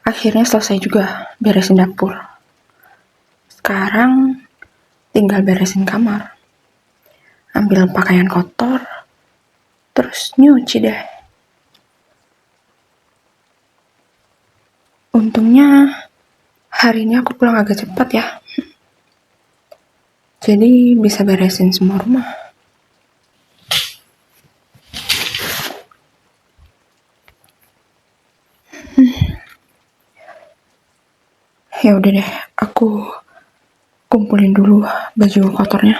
Akhirnya selesai juga beresin dapur. Sekarang tinggal beresin kamar. Ambil pakaian kotor, terus nyuci deh. Untungnya hari ini aku pulang agak cepat ya. Jadi bisa beresin semua rumah. Ya udah deh, aku kumpulin dulu baju kotornya.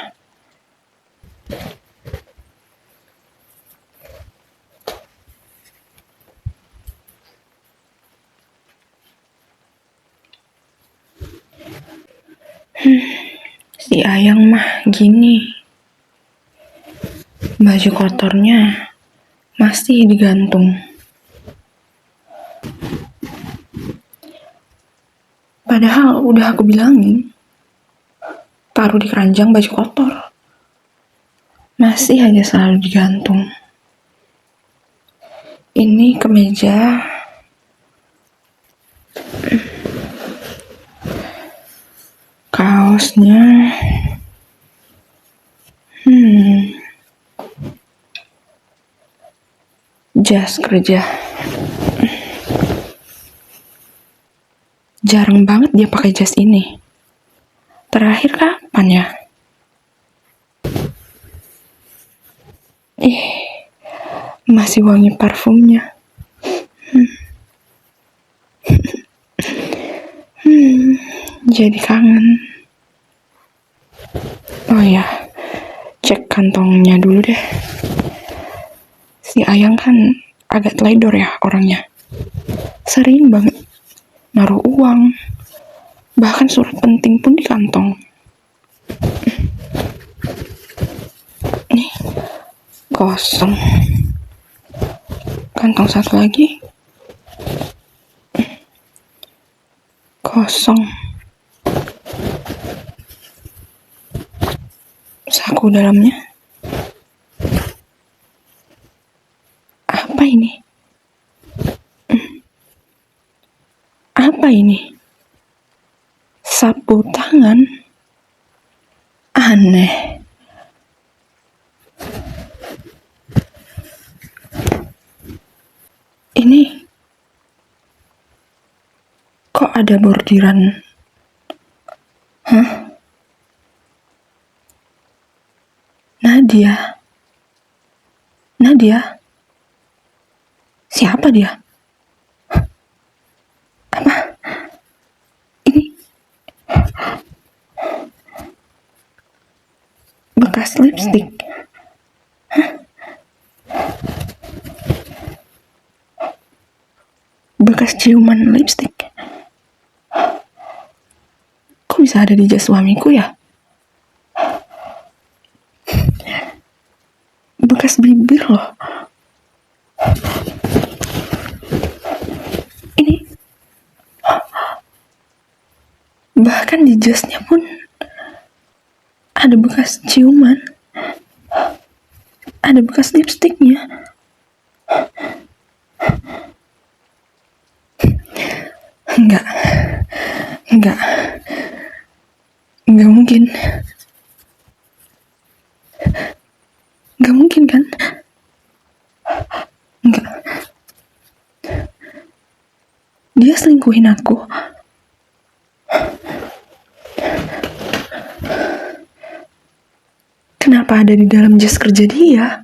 Si Ayang mah gini, baju kotornya masih digantung. Padahal udah aku bilangin, taruh di keranjang baju kotor. Masih aja selalu digantung. Ini kemeja kaosnya jas kerja. Jarang banget dia pakai jas ini. Terakhir kapan ya? Masih wangi parfumnya. Jadi kangen. Oh ya, cek kantongnya dulu deh. Si Ayang kan agak teledor ya orangnya. Sering banget naruh uang. Bahkan surat penting pun di kantong. Nih, kosong. Kantong satu lagi. Kosong. Saku dalamnya. Apa ini? Apa ini? Sapu tangan? Aneh. Ini kok ada bordiran? Hah? Nadia? Siapa dia? Apa? Ini bekas lipstik. Bekas ciuman lipstik. Kok bisa ada di jas suamiku ya? Bekas bibir loh. Ini bahkan di jasnya pun ada bekas ciuman. Ada bekas lipstiknya. Enggak mungkin. Enggak mungkin kan? Enggak. Dia selingkuhin aku. Kenapa ada di dalam jas kerja dia?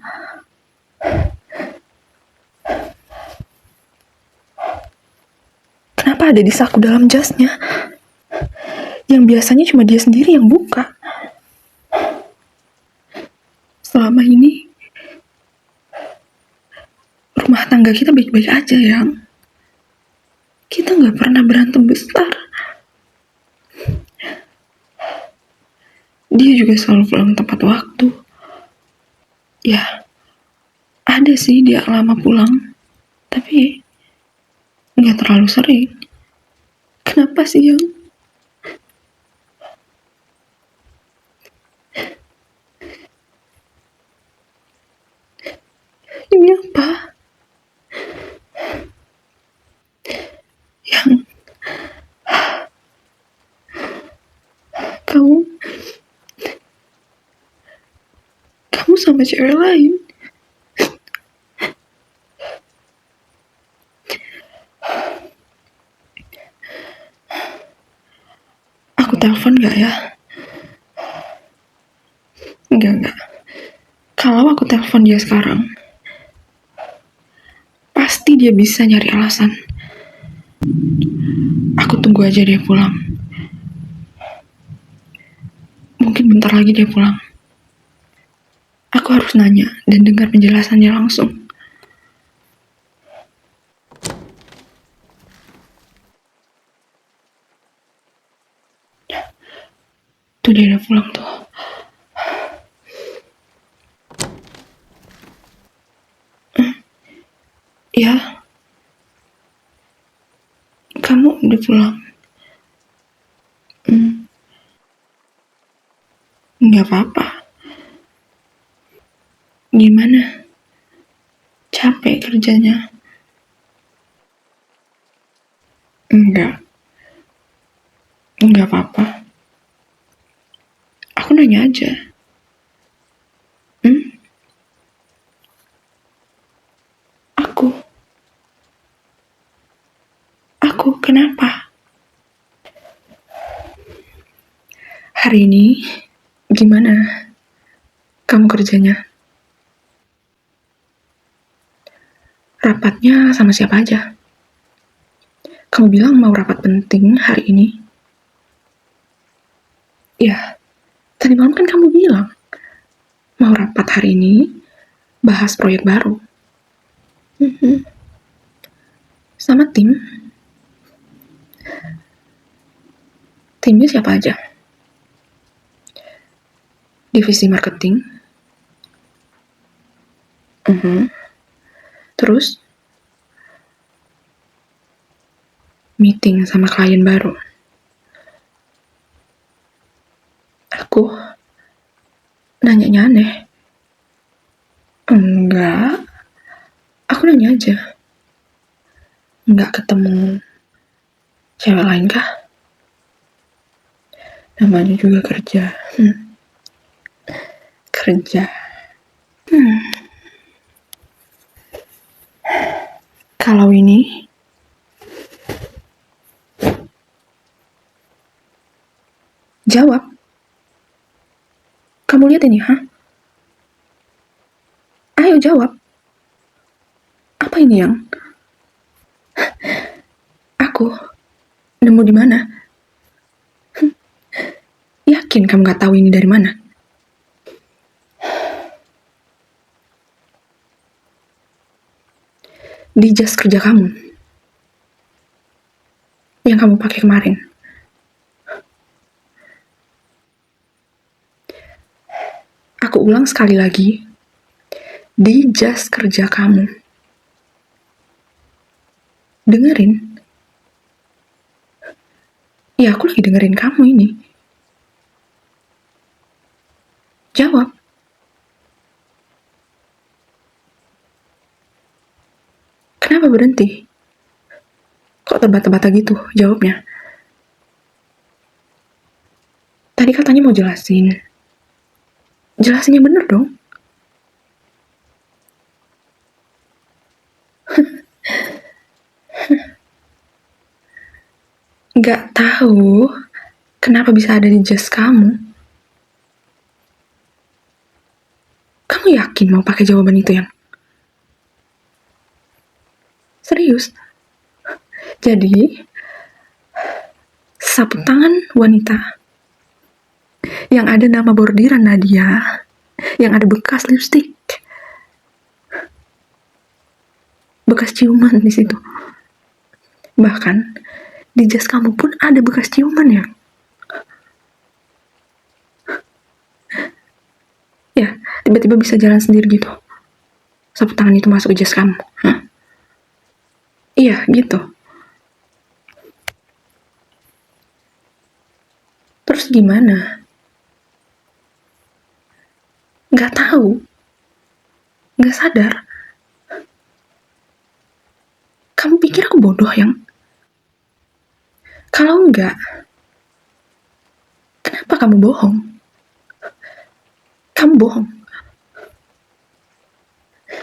Kenapa ada di saku dalam jasnya? Yang biasanya cuma dia sendiri yang buka. Selama ini rumah tangga kita baik-baik aja, Yang. Kita gak pernah berantem besar. Dia juga selalu pulang tepat waktu. Ya, ada sih dia lama pulang, tapi gak terlalu sering. Kenapa sih, Yang? Ini apa? Yang Kamu, kamu sama cewek lain. Aku telepon gak ya? Enggak. Kalau aku telepon dia sekarang, pasti dia bisa nyari alasan. Aku tunggu aja dia pulang. Mungkin bentar lagi dia pulang. Aku harus nanya dan dengar penjelasannya langsung. Tuh dia udah pulang tuh. Ya, kamu udah pulang. Nggak apa-apa. Gimana? Capek kerjanya? Enggak apa-apa. Aku nanya aja. Hmm? Aku. Aku kenapa? Hari ini gimana kamu kerjanya? Rapatnya sama siapa aja? Kamu bilang mau rapat penting hari ini. Ya, tadi malam kan kamu bilang mau rapat hari ini bahas proyek baru. Sama tim. Timnya siapa aja? Divisi marketing. Terus meeting sama klien baru. Aku nanyanya aneh. Enggak. Aku nanya aja. Enggak ketemu cewek lain kah? Namanya juga kerja. Kerja. Kalau ini jawab. Kamu lihat ini, Ayo jawab. Apa ini yang aku nemu di mana? Yakin kamu gak tahu ini dari mana? Di jas kerja kamu yang kamu pakai kemarin. Aku ulang sekali lagi. Di jas kerja kamu. Dengerin. Ya, aku lagi dengerin kamu ini. Jawab. Kenapa berhenti? Kok terbata-bata gitu jawabnya? Tadi katanya mau jelasin. Jelasinnya bener dong. Gak tahu kenapa bisa ada di jas kamu. Kamu yakin mau pakai jawaban itu yang? Serius? Jadi, sapu tangan wanita yang ada nama bordiran Nadia, yang ada bekas lipstik, bekas ciuman di situ. Bahkan di jas kamu pun ada bekas ciuman ya. Ya, tiba-tiba bisa jalan sendiri gitu. Sapu tangan itu masuk ke jas kamu. Iya, gitu. Terus gimana? Gak tahu. Gak sadar. Kamu pikir aku bodoh yang? Kalau enggak, Kenapa kamu bohong? Kamu bohong.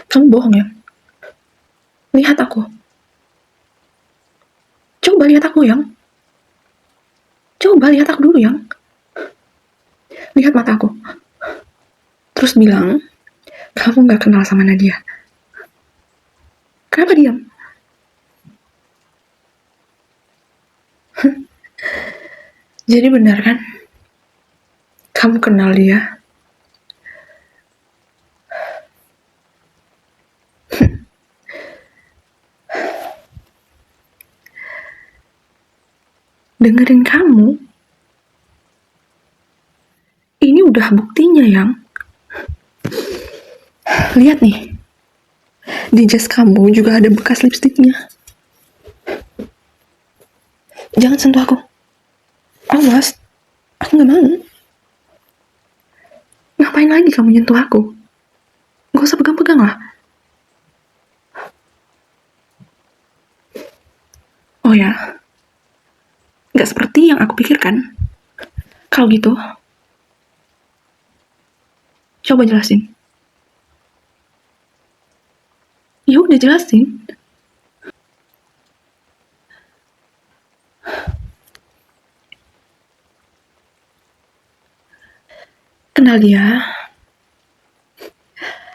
Kamu bohong ya. Lihat aku. Coba lihat aku, Yang. Coba lihat aku dulu, Yang. Lihat mataku. Terus bilang, kamu gak kenal sama Nadia. Kenapa diam? Jadi benar kan? Kamu kenal dia. Dengerin kamu. Ini udah buktinya, Yang. Lihat nih. Di jas kamu juga ada bekas lipstiknya. Jangan sentuh aku. Awas. Aku gak mau. Ngapain lagi kamu nyentuh aku? Gak usah pegang-pegang lah. Oh ya, gak seperti yang aku pikirkan. Kalau gitu, coba jelasin. Ya udah jelasin. Kenal dia.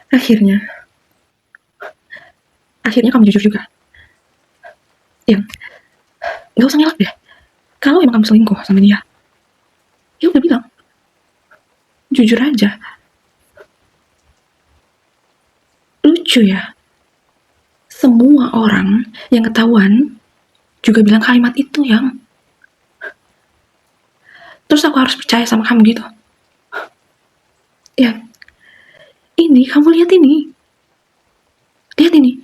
Akhirnya kamu jujur juga. Yang, gak usah ngelak deh. Kalau emang kamu selingkuh sama dia, ya udah bilang. Jujur aja. Lucu ya. Semua orang yang ketahuan juga bilang kalimat itu, Yang. Terus aku harus percaya sama kamu gitu. Yang, ini kamu lihat ini. Lihat ini.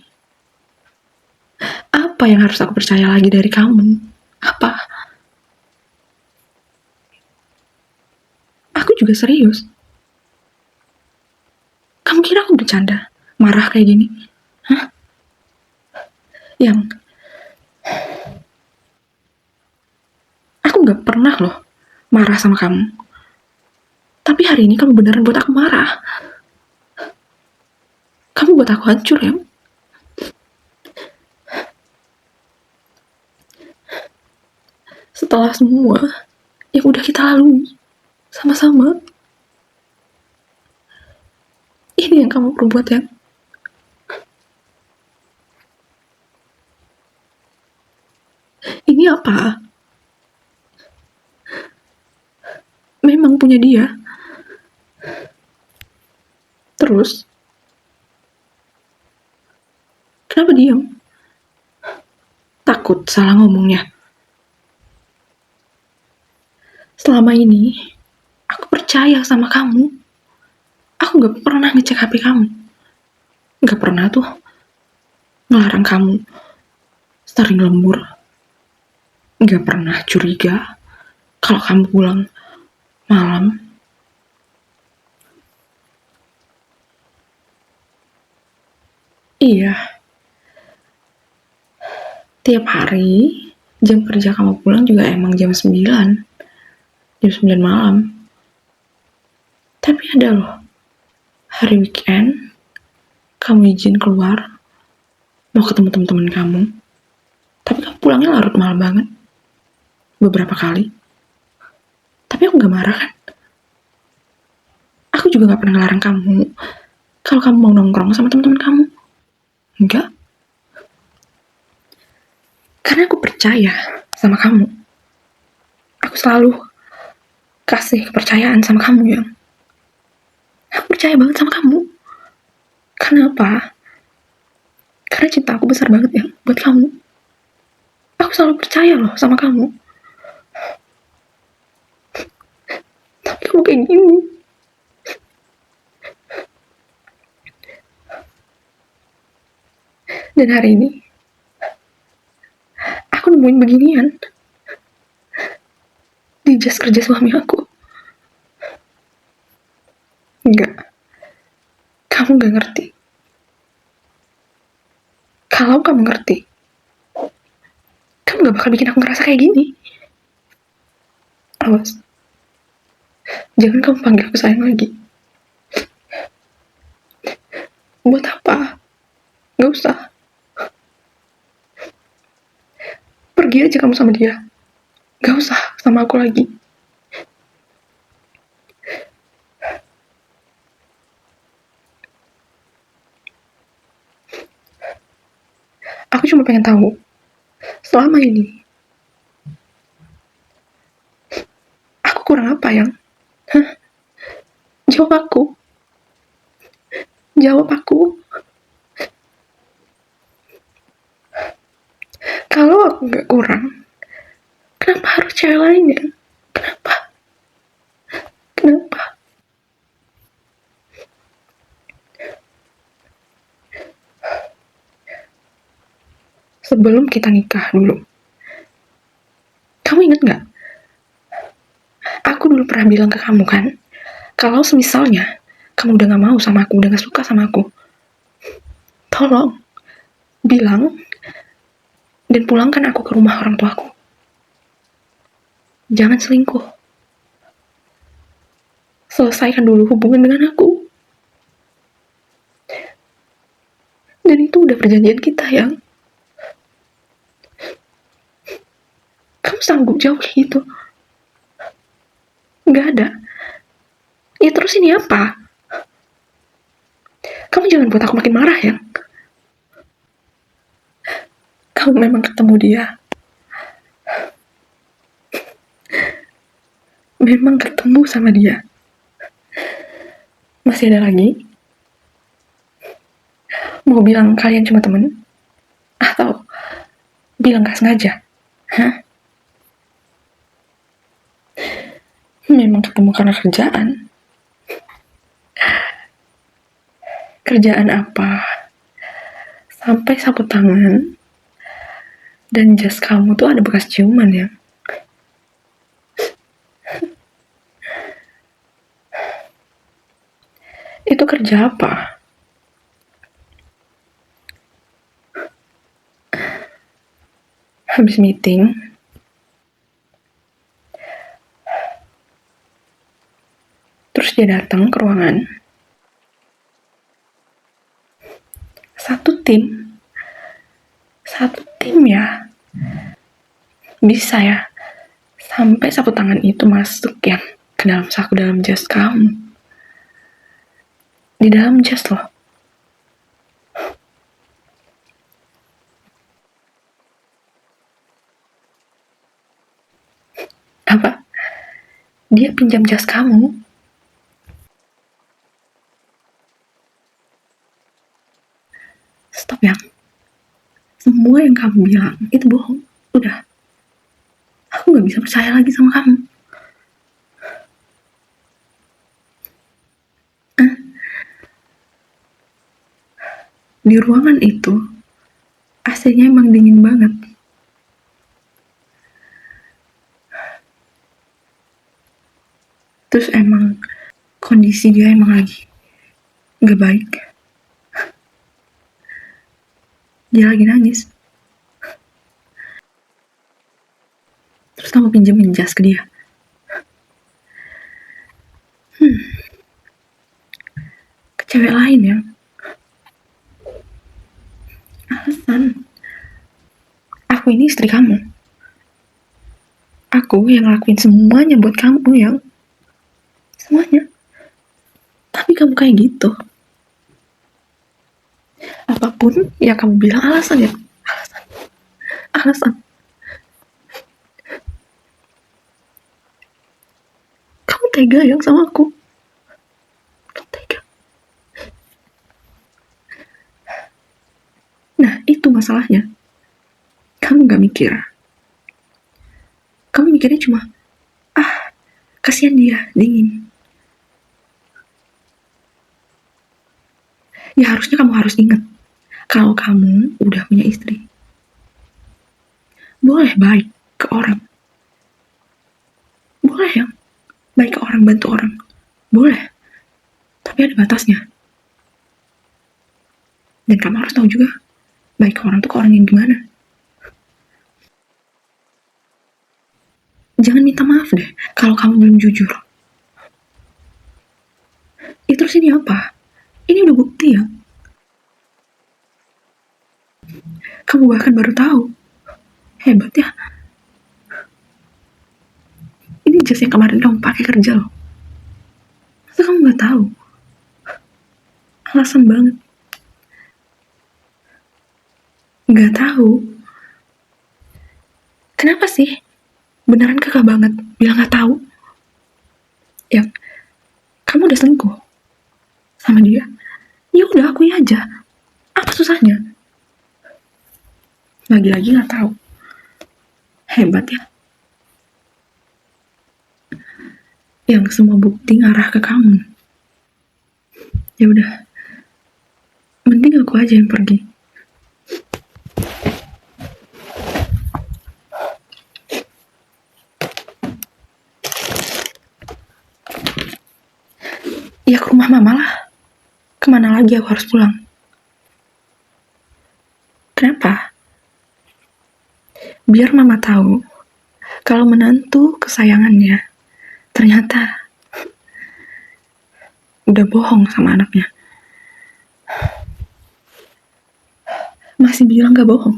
Apa yang harus aku percaya lagi dari kamu? Apa? Aku juga serius. Kamu kira aku bercanda? Marah kayak gini? Hah? Yang, aku gak pernah loh marah sama kamu. Tapi hari ini kamu beneran buat aku marah. Kamu buat aku hancur, ya. Setelah semua yang udah kita lalui sama-sama, ini yang kamu perbuat, Yang. Ini apa? Memang punya dia. Terus, kenapa diam? Takut salah ngomongnya. Selama ini, aku percaya sama kamu. Aku gak pernah ngecek HP kamu. Gak pernah tuh ngelarang kamu sering lembur. Gak pernah curiga kalau kamu pulang malam. Iya, tiap hari jam kerja kamu pulang juga emang jam 9 malam. Tapi ada loh, hari weekend kamu izin keluar mau ketemu teman-teman kamu, tapi kamu pulangnya larut malam banget beberapa kali. Tapi aku gak marah kan? Aku juga gak pernah ngelarang kamu kalau kamu mau nongkrong sama teman-teman kamu. Enggak. Karena aku percaya sama kamu. Aku selalu kasih kepercayaan sama kamu, Yang. Aku percaya banget sama kamu. Kenapa? Karena cinta aku besar banget, ya, buat kamu. Aku selalu percaya loh sama kamu. Tapi kamu kayak gini. Dan hari ini, aku nemuin beginian di jas kerja suami aku. Enggak. Kamu gak ngerti. Kalau kamu ngerti, kamu gak bakal bikin aku ngerasa kayak gini. Awas. Jangan kamu panggil aku sayang lagi. Buat apa? Gak usah. Pergi aja kamu sama dia. Gak usah sama aku lagi. Aku cuma pengen tahu, selama ini aku kurang apa yang? Hah? Jawab aku. Jawab aku. Kalau aku nggak kurang, kenapa harus cewek lainnya? Kenapa? Kenapa? Sebelum kita nikah dulu, kamu inget nggak? Aku dulu pernah bilang ke kamu kan, kalau semisalnya kamu udah gak mau sama aku, udah gak suka sama aku, tolong bilang dan pulangkan aku ke rumah orang tuaku. Jangan selingkuh. Selesaikan dulu hubungan dengan aku. Dan itu udah perjanjian kita, yang kamu sanggup jauh kayak gitu? Gak ada. Ya terus ini apa? Kamu jangan buat aku makin marah ya. Kamu memang ketemu dia. Memang ketemu sama dia. Masih ada lagi? Mau bilang kalian cuma temen? Atau bilang gak sengaja? Hah? Memang ketemu karena kerjaan. Kerjaan apa? Sampai sapu tangan dan jas kamu tuh ada bekas ciuman ya. Itu kerja apa? Habis meeting, terus dia datang ke ruangan. Satu tim ya, bisa ya, sampai sapu tangan itu masuk ya ke dalam saku dalam jas kamu. Di dalam jas loh. Apa? Dia pinjam jas kamu? Stop ya. Semua yang kamu bilang itu bohong. Udah. Aku gak bisa percaya lagi sama kamu. Di ruangan itu, AC-nya emang dingin banget. Terus emang kondisi dia emang lagi gak baik. Dia lagi nangis. Terus kamu pinjemin jas ke dia. Ke cewek lain ya. Alasan. Aku ini istri kamu. Aku yang ngelakuin semuanya buat kamu yang. Semuanya. Tapi kamu kayak gitu. Apapun yang kamu bilang alasan ya. Alasan. Kamu tega yang sama aku. Kamu tega. Nah itu masalahnya. Kamu gak mikir. Kamu mikirnya cuma, kasihan dia, dingin. Ya harusnya kamu harus ingat, kalau kamu udah punya istri. Boleh baik ke orang. Boleh ya, baik ke orang, bantu orang. Boleh. Tapi ada batasnya. Dan kamu harus tahu juga, baik ke orang tuh ke orang yang gimana. Jangan minta maaf deh, kalau kamu belum jujur. Ya terus ini apa? Ini udah bukti ya. Kamu bahkan baru tahu. Hebat ya. Ini jas yang kemarin kamu pakai kerja loh. Masa kamu nggak tahu? Alasan banget. Nggak tahu. Kenapa sih? Beneran kakak banget bilang nggak tahu. Ya, kamu udah selingkuh sama dia. Ya udah akui aja. Apa susahnya? Lagi-lagi nggak tahu. Hebat ya. Yang semua bukti ngarah ke kamu. Ya udah, mending aku aja yang pergi. Ya ke rumah mama lah. Kemana lagi aku harus pulang? Kenapa? Biar mama tahu kalau menantu kesayangannya ternyata udah bohong sama anaknya. Masih bilang gak bohong.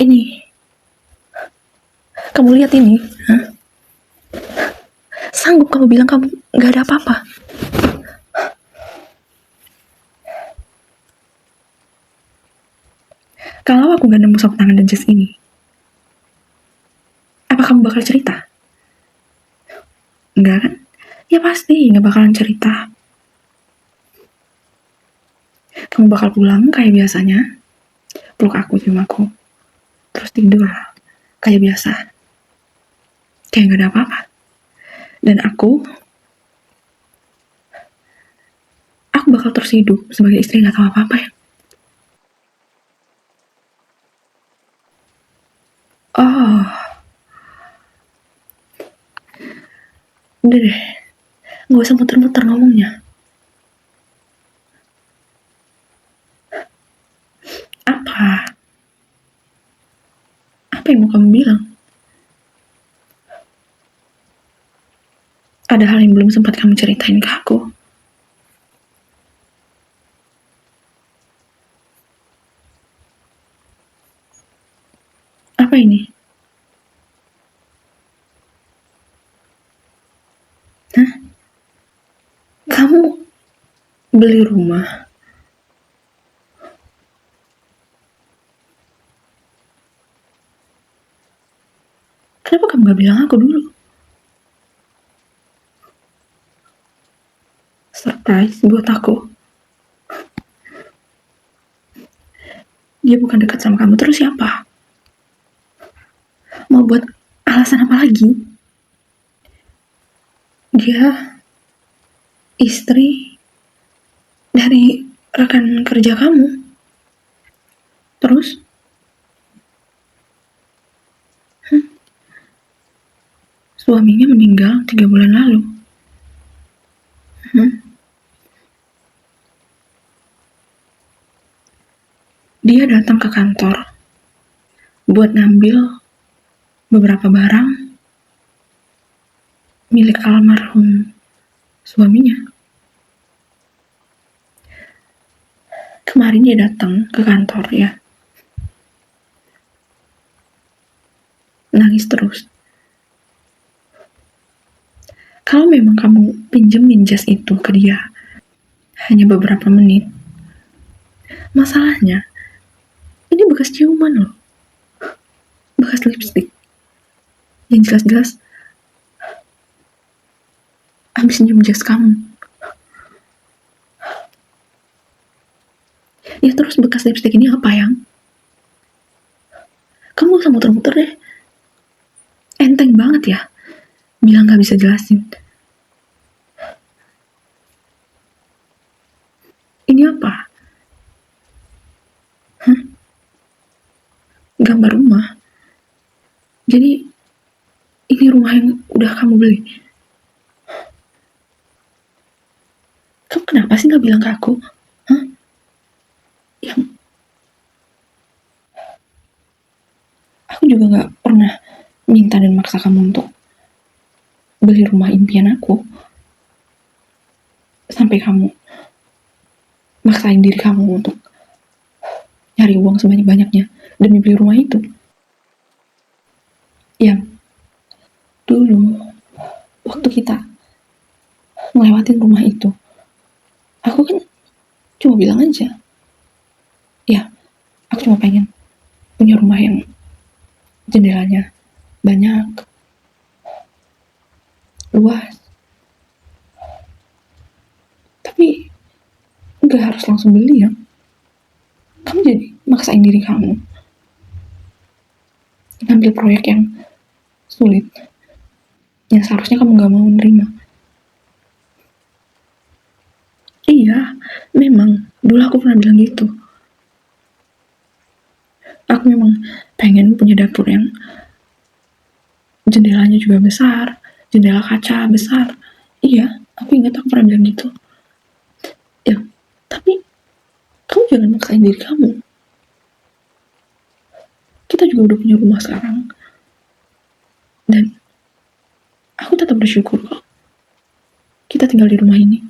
Ini, kamu lihat ini, hah? Sanggup kamu bilang kamu gak ada apa-apa? Kalau aku gak nemu sapu tangan dan jas ini, apa kamu bakal cerita? Enggak kan? Ya pasti gak bakalan cerita. Kamu bakal pulang kayak biasanya, peluk aku, cium aku, terus tidur kayak biasa, kayak gak ada apa-apa. Dan aku bakal terus hidup sebagai istri gak tahu apa-apa ya. Oh, udah deh, gak usah muter-muter ngomongnya. Apa? Apa yang mau kamu bilang? Ada hal yang belum sempat kamu ceritain ke aku. Apa ini? Hah? Kamu beli rumah? Kenapa kamu gak bilang aku dulu? Surprise buat aku. Dia bukan dekat sama kamu, terus siapa? Mau buat alasan apa lagi? Dia istri dari rekan kerja kamu. Terus? Suaminya meninggal 3 bulan lalu. Dia datang ke kantor buat ngambil beberapa barang milik almarhum suaminya. Kemarin dia datang ke kantor ya, nangis terus. Kalau memang kamu pinjemin jas itu ke dia hanya beberapa menit, masalahnya ini bekas ciuman loh, bekas lipstick yang jelas-jelas habis nyium jas kamu. Ya terus bekas lipstick ini apa yang? Kamu usah muter-muter deh. Enteng banget ya bilang gak bisa jelasin. Ini apa? Hah? Gambar rumah. Jadi ini rumah yang udah kamu beli. Kamu kenapa sih gak bilang ke aku? Hah? Yang aku juga gak pernah minta dan maksa kamu untuk beli rumah impian aku, sampai kamu maksain diri kamu untuk nyari uang sebanyak-banyaknya demi beli rumah itu. Yang dulu waktu kita ngelewatin rumah itu, aku kan cuma bilang aja, ya aku cuma pengen punya rumah yang jendelanya banyak, luas. Tapi nggak harus langsung beli ya. Kamu jadi maksain diri kamu ngambil proyek yang sulit, yang seharusnya kamu nggak mau nerima. Iya, memang dulu aku pernah bilang gitu. Aku memang pengen punya dapur yang jendelanya juga besar, jendela kaca besar. Iya, aku ingat aku pernah bilang gitu. Ya, tapi kamu jangan maksain diri kamu. Kita juga udah punya rumah sekarang. Dan aku tetap bersyukur kok kita tinggal di rumah ini.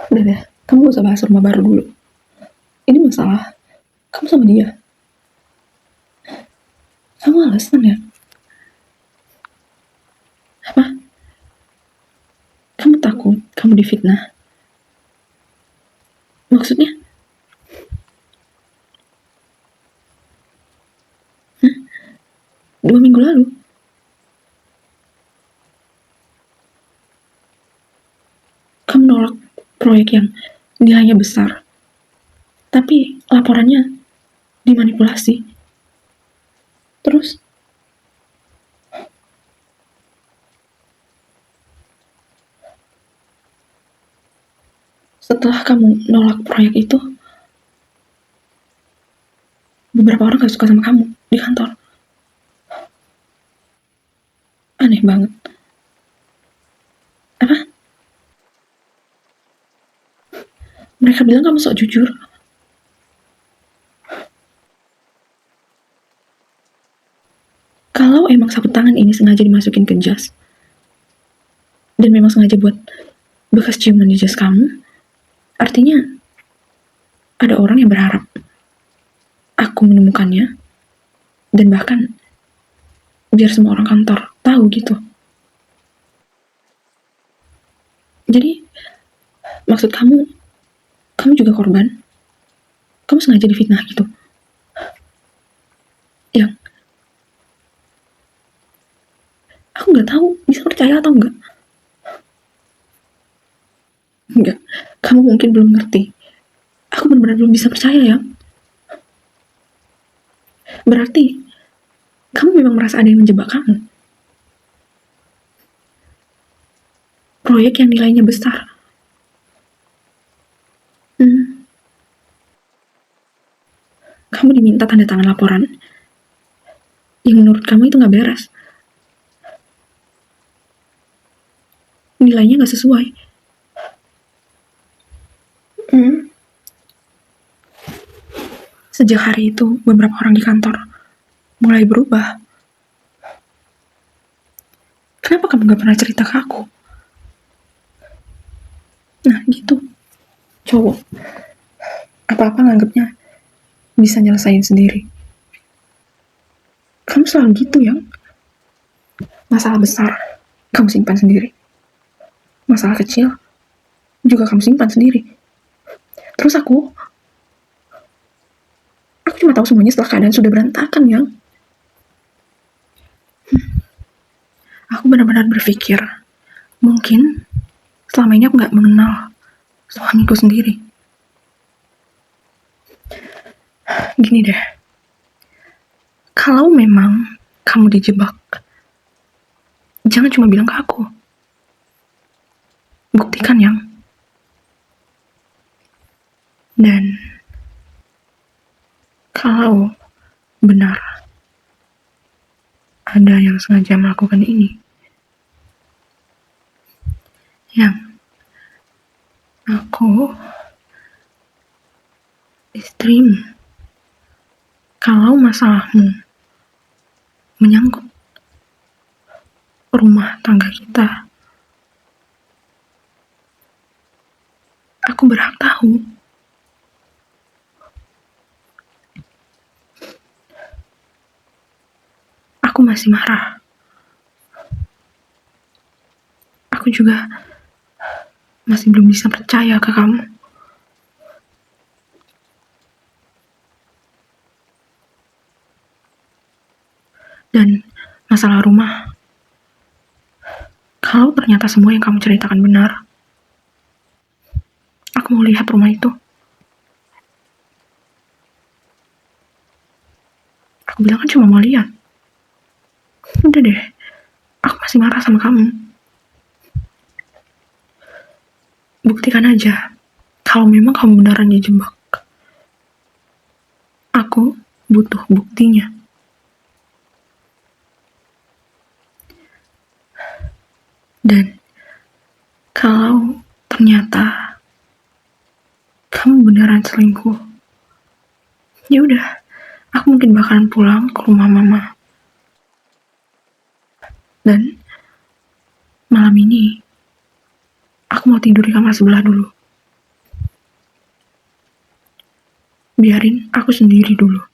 Udah deh, kamu gak usah bahas rumah baru dulu. Ini masalah kamu sama dia. Kamu alasan ya? Apa? Kamu takut kamu difitnah? Maksudnya? 2 minggu lalu kamu nolak proyek yang nilainya besar, tapi laporannya dimanipulasi. Terus setelah kamu nolak proyek itu, beberapa orang gak suka sama kamu di kantor. Aneh banget. Apa? Mereka bilang kamu sok jujur. Kalau emang sapu tangan ini sengaja dimasukin ke jas, dan memang sengaja buat bekas ciuman di jas kamu, artinya ada orang yang berharap aku menemukannya, dan bahkan biar semua orang kantor tahu gitu. Jadi maksud kamu juga korban? Kamu sengaja difitnah gitu? Yang aku nggak tahu bisa percaya atau enggak. Enggak, kamu mungkin belum ngerti. Aku benar-benar belum bisa percaya ya. Berarti kamu memang merasa ada yang menjebak kamu. Proyek yang nilainya besar. Kamu diminta tanda tangan laporan yang menurut kamu itu nggak beres. Nilainya nggak sesuai. Sejak hari itu, beberapa orang di kantor mulai berubah. Kenapa kamu gak pernah cerita ke aku? Nah gitu, cowok apa-apa nganggapnya bisa nyelesain sendiri. Kamu selalu gitu ya. Masalah besar kamu simpan sendiri, masalah kecil juga kamu simpan sendiri. Terus aku cuma tahu semuanya setelah keadaan sudah berantakan ya. Aku benar-benar berpikir mungkin selama ini aku gak mengenal suamiku sendiri. Gini deh, kalau memang kamu dijebak, jangan cuma bilang ke aku, buktikan yang. Dan kalau benar ada yang sengaja melakukan ini, Sayang, aku istrimu. Kalau masalahmu menyangkut rumah tangga kita, aku berhak tahu. Aku masih marah. Aku juga masih belum bisa percaya ke kamu. Dan masalah rumah, kalau ternyata semua yang kamu ceritakan benar, aku mau lihat rumah itu. Aku bilang kan cuma mau lihat. Udah deh, aku masih marah sama kamu. Buktikan aja, kalau memang kamu beneran dijebak. Aku butuh buktinya. Dan kalau ternyata kamu beneran selingkuh, ya udah, aku mungkin bakalan pulang ke rumah mama. Dan malam ini aku mau tidur di kamar sebelah dulu. Biarin aku sendiri dulu.